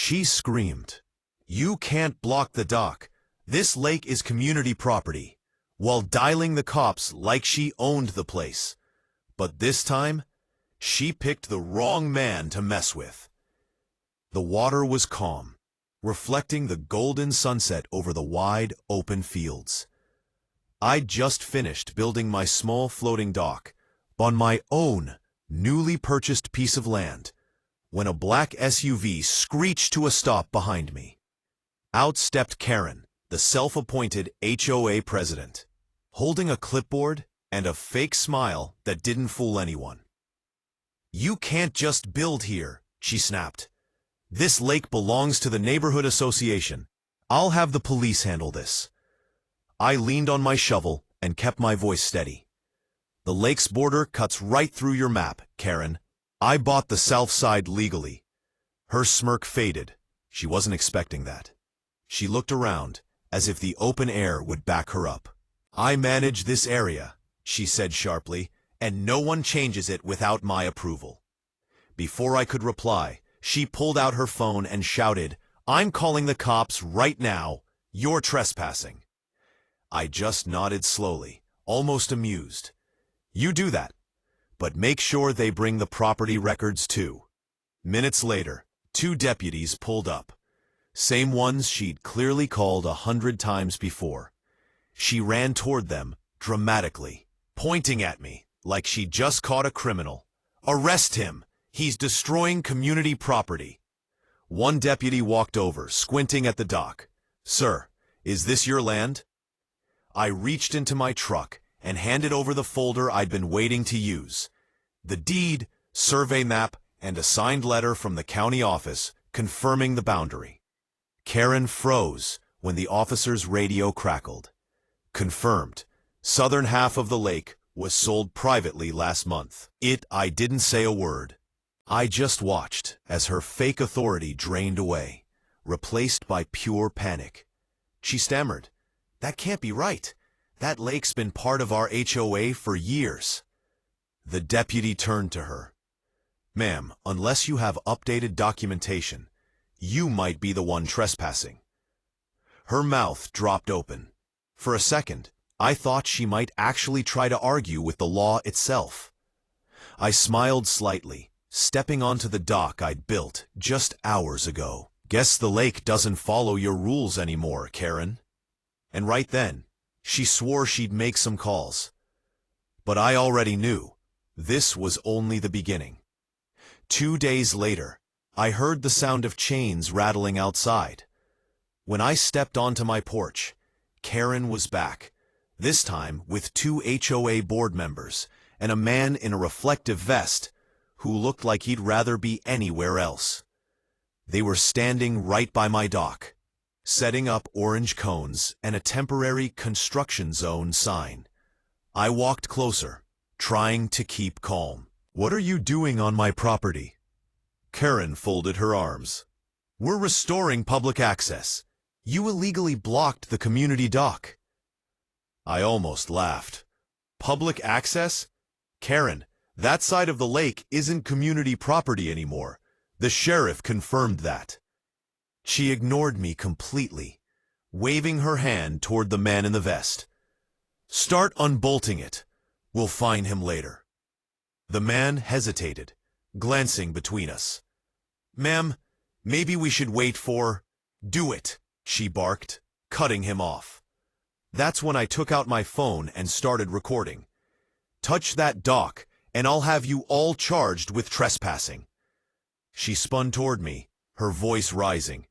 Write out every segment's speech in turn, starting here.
She screamed, "You can't block the dock. This lake is community property," while dialing the cops like she owned the place. But this time, she picked the wrong man to mess with. The water was calm, reflecting the golden sunset over the wide, open fields. I'd just finished building my small floating dock on my own newly purchased piece of land when a black SUV screeched to a stop behind me. Out stepped Karen, the self-appointed HOA president, holding a clipboard and a fake smile that didn't fool anyone. "You can't just build here," she snapped. "This lake belongs to the neighborhood association. I'll have the police handle this." I leaned on my shovel and kept my voice steady. "The lake's border cuts right through your map, Karen. I bought the south side legally." Her smirk faded. She wasn't expecting that. She looked around, as if the open air would back her up. "I manage this area," she said sharply, "and no one changes it without my approval." Before I could reply, she pulled out her phone and shouted, "I'm calling the cops right now. You're trespassing." I just nodded slowly, almost amused. "You do that, but make sure they bring the property records too." Minutes later, 2 deputies pulled up. Same ones she'd clearly called 100 times before. She ran toward them, dramatically, pointing at me like she'd just caught a criminal. "Arrest him! He's destroying community property." One deputy walked over, squinting at the dock. "Sir, is this your land?" I reached into my truck and handed over the folder I'd been waiting to use. The deed, survey map, and a signed letter from the county office confirming the boundary. Karen froze when the officer's radio crackled. "Confirmed. Southern half of the lake was sold privately last month." I didn't say a word. I just watched as her fake authority drained away, replaced by pure panic. She stammered, "That can't be right. That lake's been part of our HOA for years." The deputy turned to her. "Ma'am, unless you have updated documentation, you might be the one trespassing." Her mouth dropped open. For a second, I thought she might actually try to argue with the law itself. I smiled slightly, stepping onto the dock I'd built just hours ago. "Guess the lake doesn't follow your rules anymore, Karen." And right then, she swore she'd make some calls. But I already knew this was only the beginning. 2 days later, I heard the sound of chains rattling outside. When I stepped onto my porch, Karen was back, this time with 2 HOA board members and a man in a reflective vest who looked like he'd rather be anywhere else. They were standing right by my dock, setting up orange cones and a temporary construction zone sign. I walked closer, trying to keep calm. "What are you doing on my property?" Karen folded her arms. "We're restoring public access. You illegally blocked the community dock." I almost laughed. "Public access? Karen, that side of the lake isn't community property anymore. The sheriff confirmed that." She ignored me completely, waving her hand toward the man in the vest. "Start unbolting it. We'll fine him later." The man hesitated, glancing between us. "Ma'am, maybe we should wait for—" "Do it," she barked, cutting him off. That's when I took out my phone and started recording. "Touch that dock, and I'll have you all charged with trespassing." She spun toward me, her voice rising.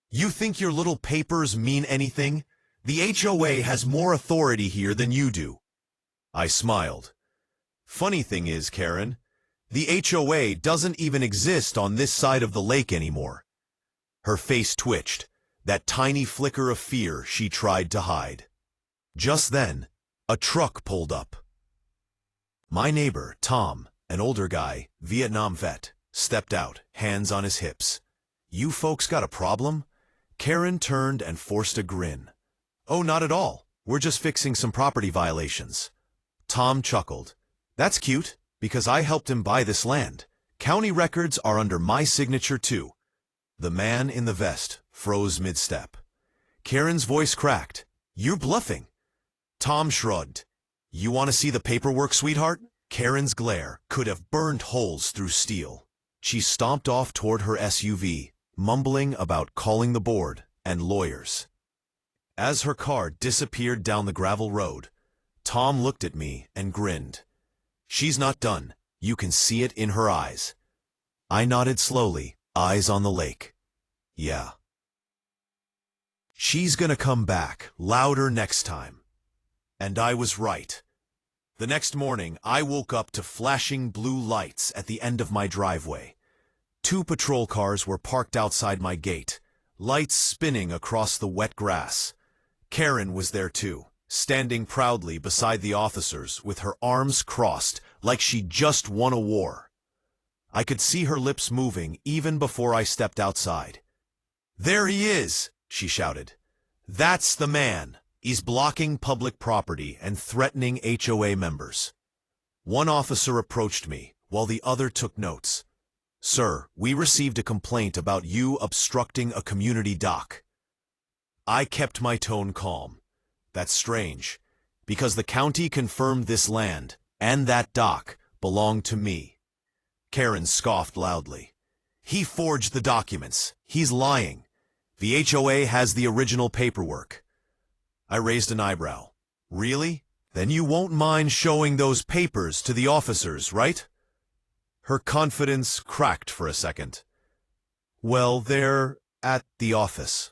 "You think your little papers mean anything? The HOA has more authority here than you do." I smiled. "Funny thing is, Karen, the HOA doesn't even exist on this side of the lake anymore." Her face twitched, that tiny flicker of fear she tried to hide. Just then, a truck pulled up. My neighbor, Tom, an older guy, Vietnam vet, stepped out, hands on his hips. "You folks got a problem?" Karen turned and forced a grin. "Oh, not at all. We're just fixing some property violations." Tom chuckled. "That's cute, because I helped him buy this land. County records are under my signature too." The man in the vest froze mid-step. Karen's voice cracked. "You're bluffing." Tom shrugged. "You want to see the paperwork, sweetheart?" Karen's glare could have burned holes through steel. She stomped off toward her SUV, mumbling about calling the board and lawyers. As her car disappeared down the gravel road, Tom looked at me and grinned. "She's not done. You can see it in her eyes." I nodded slowly, eyes on the lake. "Yeah. She's gonna come back, louder next time." And I was right. The next morning, I woke up to flashing blue lights at the end of my driveway. 2 patrol cars were parked outside my gate, lights spinning across the wet grass. Karen was there too, standing proudly beside the officers with her arms crossed like she'd just won a war. I could see her lips moving even before I stepped outside. "There he is!" she shouted. "That's the man. He's blocking public property and threatening HOA members." One officer approached me, while the other took notes. "Sir, we received a complaint about you obstructing a community dock." I kept my tone calm. That's strange, because the county confirmed this land, and that dock, belonged to me. Karen scoffed loudly. "He forged the documents. He's lying. The HOA has the original paperwork." I raised an eyebrow. "Really? Then you won't mind showing those papers to the officers, right?" Her confidence cracked for a second. "Well, they're at the office."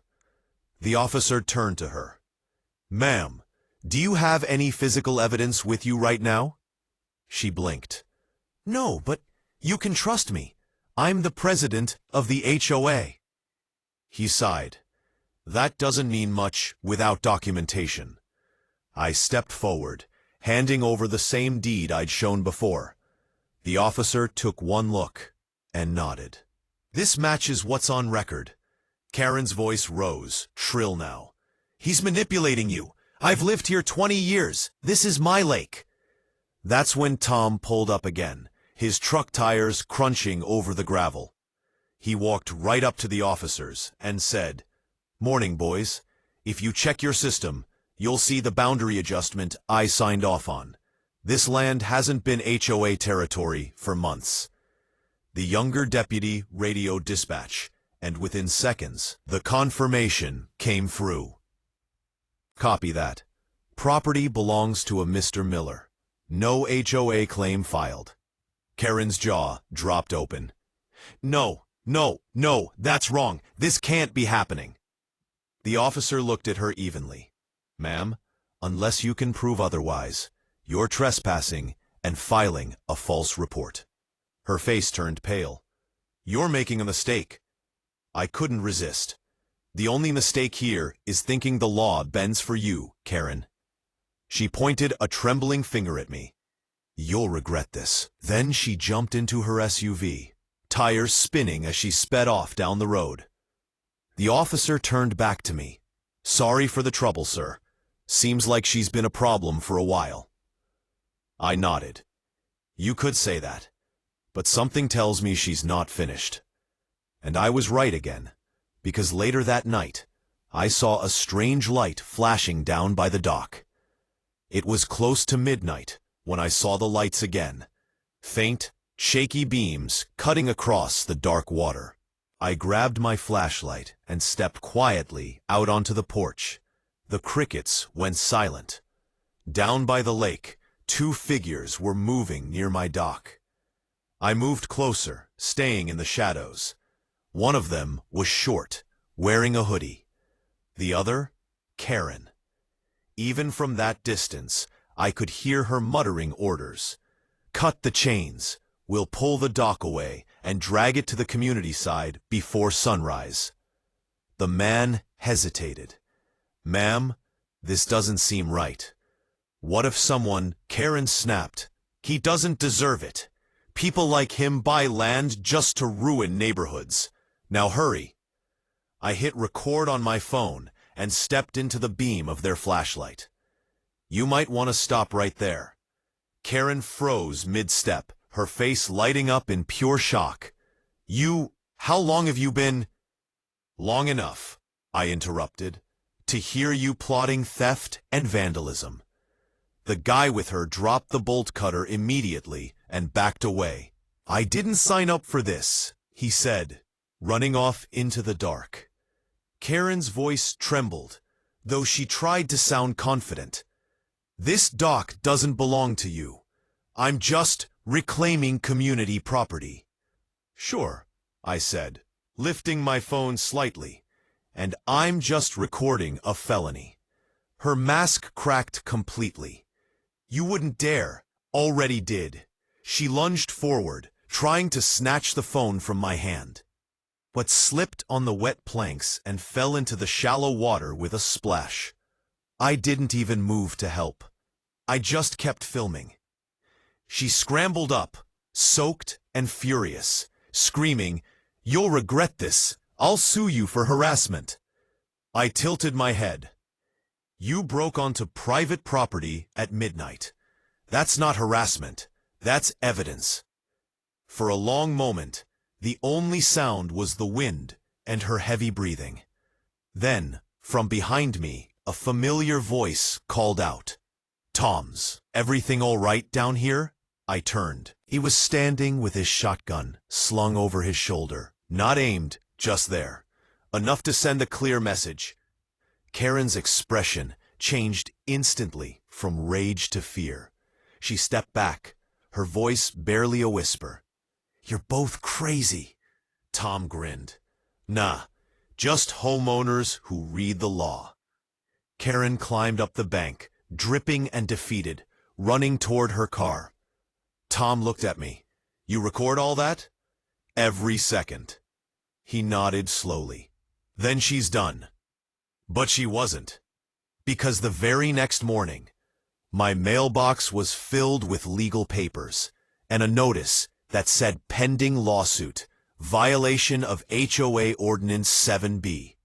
The officer turned to her. "Ma'am, do you have any physical evidence with you right now?" She blinked. "No, but you can trust me. I'm the president of the HOA." He sighed. "That doesn't mean much without documentation." I stepped forward, handing over the same deed I'd shown before. The officer took one look and nodded. "This matches what's on record." Karen's voice rose, shrill now. "He's manipulating you. I've lived here 20 years. This is my lake." That's when Tom pulled up again, his truck tires crunching over the gravel. He walked right up to the officers and said, "Morning, boys. If you check your system, you'll see the boundary adjustment I signed off on. This land hasn't been HOA territory for months." The younger deputy radioed dispatch, and within seconds, the confirmation came through. "Copy that. Property belongs to a Mr. Miller. No HOA claim filed." Karen's jaw dropped open. No, that's wrong. This can't be happening." The officer looked at her evenly. "Ma'am, unless you can prove otherwise, you're trespassing and filing a false report." Her face turned pale. "You're making a mistake." I couldn't resist. "The only mistake here is thinking the law bends for you, Karen." She pointed a trembling finger at me. "You'll regret this." Then she jumped into her SUV, tires spinning as she sped off down the road. The officer turned back to me. "Sorry for the trouble, sir. Seems like she's been a problem for a while." I nodded. "You could say that, but something tells me she's not finished." And I was right again, because later that night, I saw a strange light flashing down by the dock. It was close to midnight when I saw the lights again, faint, shaky beams cutting across the dark water. I grabbed my flashlight and stepped quietly out onto the porch. The crickets went silent. Down by the lake, 2 figures were moving near my dock. I moved closer, staying in the shadows. One of them was short, wearing a hoodie. The other, Karen. Even from that distance, I could hear her muttering orders. "Cut the chains. We'll pull the dock away and drag it to the community side before sunrise." The man hesitated. "Ma'am, this doesn't seem right." "What if someone—" Karen snapped. "He doesn't deserve it. People like him buy land just to ruin neighborhoods. Now hurry." I hit record on my phone and stepped into the beam of their flashlight. "You might want to stop right there." Karen froze mid-step, her face lighting up in pure shock. How long have you been?" Long enough, I interrupted, to hear you plotting theft and vandalism. The guy with her dropped the bolt cutter immediately and backed away. I didn't sign up for this, he said, running off into the dark. Karen's voice trembled, though she tried to sound confident. This dock doesn't belong to you. I'm just reclaiming community property. Sure, I said, lifting my phone slightly, and I'm just recording a felony. Her mask cracked completely. You wouldn't dare. Already did. She lunged forward, trying to snatch the phone from my hand, but slipped on the wet planks and fell into the shallow water with a splash. I didn't even move to help. I just kept filming. She scrambled up, soaked and furious, screaming, "You'll regret this. I'll sue you for harassment." I tilted my head. You broke onto private property at midnight. That's not harassment. That's evidence. For a long moment, the only sound was the wind and her heavy breathing. Then, from behind me, a familiar voice called out, "Tom's, everything all right down here?" I turned. He was standing with his shotgun slung over his shoulder, not aimed, just there, enough to send a clear message. Karen's expression changed instantly from rage to fear. She stepped back, her voice barely a whisper. "You're both crazy." Tom grinned. "Nah, just homeowners who read the law." Karen climbed up the bank, dripping and defeated, running toward her car. Tom looked at me. "You record all that?" "Every second." He nodded slowly. "Then she's done." But she wasn't. Because the very next morning, my mailbox was filled with legal papers and a notice that said pending lawsuit, violation of HOA Ordinance 7B.